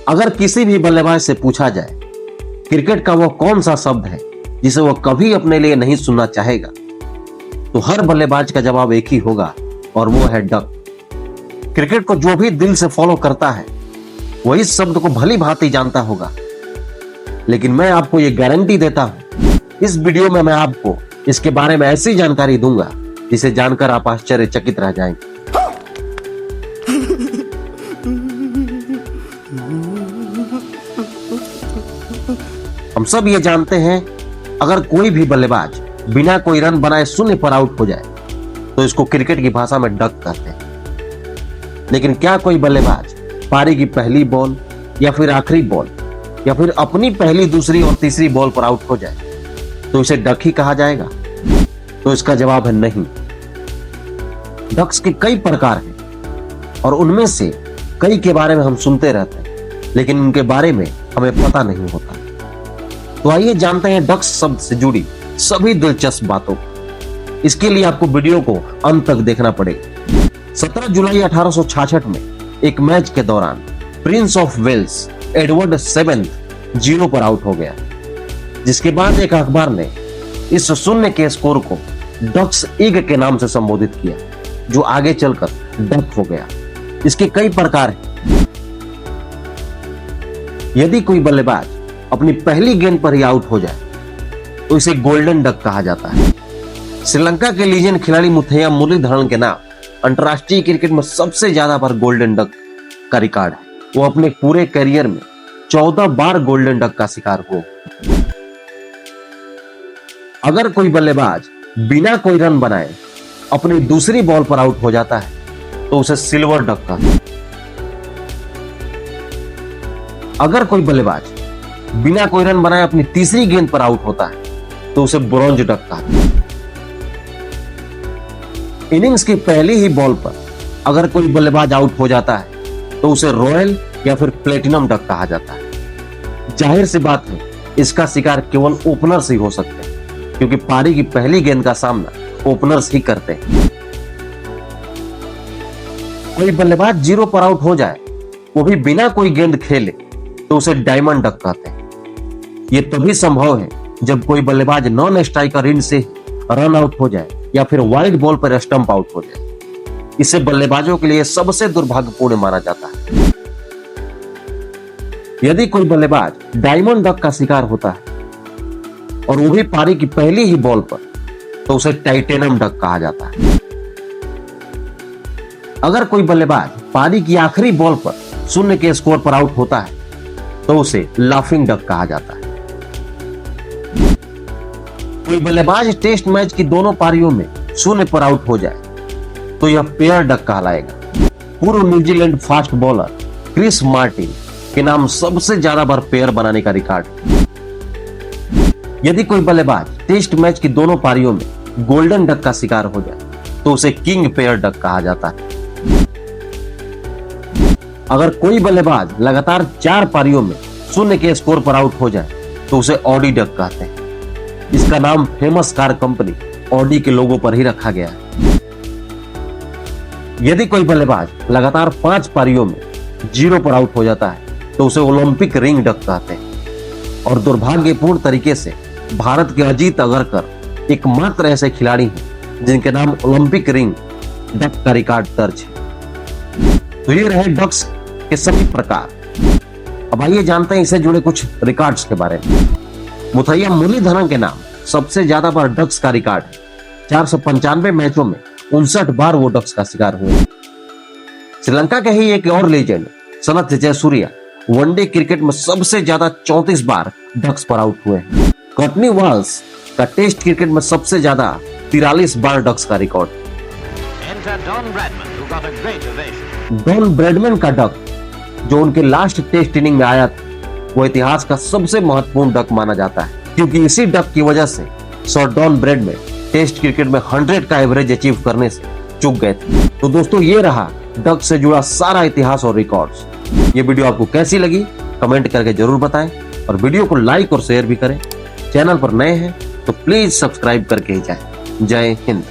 अगर किसी भी बल्लेबाज से पूछा जाए क्रिकेट का वो कौन सा शब्द है जिसे वो कभी अपने लिए नहीं सुनना चाहेगा, तो हर बल्लेबाज का जवाब एक ही होगा और वो है डक। क्रिकेट को जो भी दिल से फॉलो करता है वो इस शब्द को भली भांति जानता होगा, लेकिन मैं आपको ये गारंटी देता हूं, इस वीडियो में मैं आपको इसके बारे में ऐसी जानकारी दूंगा जिसे जानकर आप आश्चर्यचकित रह जाएंगे। हम सब ये जानते हैं, अगर कोई भी बल्लेबाज बिना कोई रन बनाए शून्य पर आउट हो जाए तो इसको क्रिकेट की भाषा में डक कहते हैं। लेकिन क्या कोई बल्लेबाज पारी की पहली बॉल या फिर आखिरी बॉल या फिर अपनी पहली, दूसरी और तीसरी बॉल पर आउट हो जाए तो इसे डक ही कहा जाएगा? तो इसका जवाब है नहीं। डक्स के कई प्रकार हैं और उनमें से कई के बारे में हम सुनते रहते हैं, लेकिन उनके बारे में हमें पता नहीं होता। तो आइए जानते हैं डक्स शब्द से जुड़ी सभी दिलचस्प बातों को। इसके लिए आपको वीडियो को अंत तक देखना पड़ेगा। 17 जुलाई 1866 में एक मैच के दौरान प्रिंस ऑफ वेल्स एडवर्ड 7 0 पर आउट हो गया, जिसके बाद एक अखबार ने इस शून्य के स्कोर को डक्स इग के नाम से संबोधित किया, जो आगे चलकर डक हो गया। इसके कई प्रकार हैं। यदि कोई बल्लेबाज अपनी पहली गेंद पर ही आउट हो जाए तो इसे गोल्डन डक कहा जाता है। श्रीलंका के लीजेंड खिलाड़ी मुथैया मुरलीधरन के नाम अंतर्राष्ट्रीय क्रिकेट में सबसे ज्यादा बार गोल्डन डक का रिकॉर्ड है। वो अपने पूरे करियर में 14 बार गोल्डन डक का शिकार हुए। अगर कोई बल्लेबाज बिना कोई रन बनाए अपनी दूसरी बॉल पर आउट हो जाता है तो उसे सिल्वर डक कहते हैं। अगर कोई बल्लेबाज बिना कोई रन बनाए अपनी तीसरी गेंद पर आउट होता है तो उसे ब्रॉन्ज डक कहते हैं। इनिंग्स की पहली ही बॉल पर अगर कोई बल्लेबाज आउट हो जाता है तो उसे रॉयल या फिर प्लेटिनम डक कहा जाता है। जाहिर सी बात है, इसका शिकार केवल ओपनर्स ही हो सकते हैं, क्योंकि पारी की पहली गेंद का सामना ओपनर्स ही करते हैं। कोई बल्लेबाज 0 पर आउट हो जाए, वो भी बिना कोई गेंद खेले, तो उसे डायमंड डक कहते हैं। यह तभी संभव है जब कोई बल्लेबाज नॉन स्ट्राइकर एंड से रन आउट हो जाए या फिर वाइड बॉल पर स्टंप आउट हो जाए। इसे बल्लेबाजों के लिए सबसे दुर्भाग्यपूर्ण माना जाता है। यदि कोई बल्लेबाज डायमंड डक का शिकार होता है और वो भी पारी की पहली ही बॉल पर, तो उसे टाइटेनियम डक कहा जाता है। अगर कोई बल्लेबाज पारी की आखिरी बॉल पर शून्य के स्कोर पर आउट होता है तो उसे लाफिंग डक कहा जाता है। कोई बल्लेबाज टेस्ट मैच की दोनों पारियों में शून्य पर आउट हो जाए तो यह पेयर डक कहलाएगा। पूर्व New Zealand fast bowler Chris Martin के नाम सबसे ज्यादा बार पेयर बनाने का रिकॉर्ड है। यदि कोई बल्लेबाज टेस्ट मैच की दोनों पारियों में गोल्डन डक का शिकार हो जाए तो उसे किंग पेयर डक कहा जाता है। अगर कोई बल्लेबाज लगातार 4 पारियों में शून्य के स्कोर पर आउट हो जाए तो उसे ऑडी डक कहते हैं। इसका नाम फेमस कार कंपनी ऑडी के लोगो पर ही रखा गया है। यदि कोई बल्लेबाज लगातार 5 पारियों में 0 पर आउट हो जाता है तो उसे ओलंपिक रिंग डक कहते हैं। और दुर्भाग्यपूर्ण तरीके से भारत के अजीत अगरकर एकमात्र ऐसे खिलाड़ी हैं जिनके नाम ओलंपिक रिंग डक का रिकॉर्ड दर्ज है। तो ये रहे डक्स के सभी प्रकार। अब आइए जानते हैं इससे जुड़े कुछ रिकॉर्ड्स के बारे में। मुथैया मुरलीधरन के नाम सबसे ज्यादा बार डक्स का रिकॉर्ड है। 495 मैचों में 59 बार वो डक्स का शिकार हुए। श्रीलंका के ही एक और legend Sanath Jayasuriya one day cricket में सबसे ज्यादा 34 बार डक्स पर आउट हुए। कॉटनी वॉल्स का टेस्ट क्रिकेट में सबसे ज्यादा 43 बार डक्स का रिकॉर्ड। डॉन ब्रैडमैन का डक जो उनके लास्ट टेस्ट इनिंग में आया था, वो इतिहास का सबसे महत्वपूर्ण डक माना जाता है, क्योंकि इसी डक की वजह से sir Don Bradman test cricket में 100 का एवरेज अचीव करने से चूक गए थे। तो दोस्तों, ये रहा डक से जुड़ा सारा इतिहास और रिकॉर्ड्स। ये वीडियो आपको कैसी लगी कमेंट करके जरूर बताएं और वीडियो को लाइक और शेयर भी करें। चैनल पर नए हैं तो प्लीज सब्सक्राइब करके ही जाएं। जय हिंद।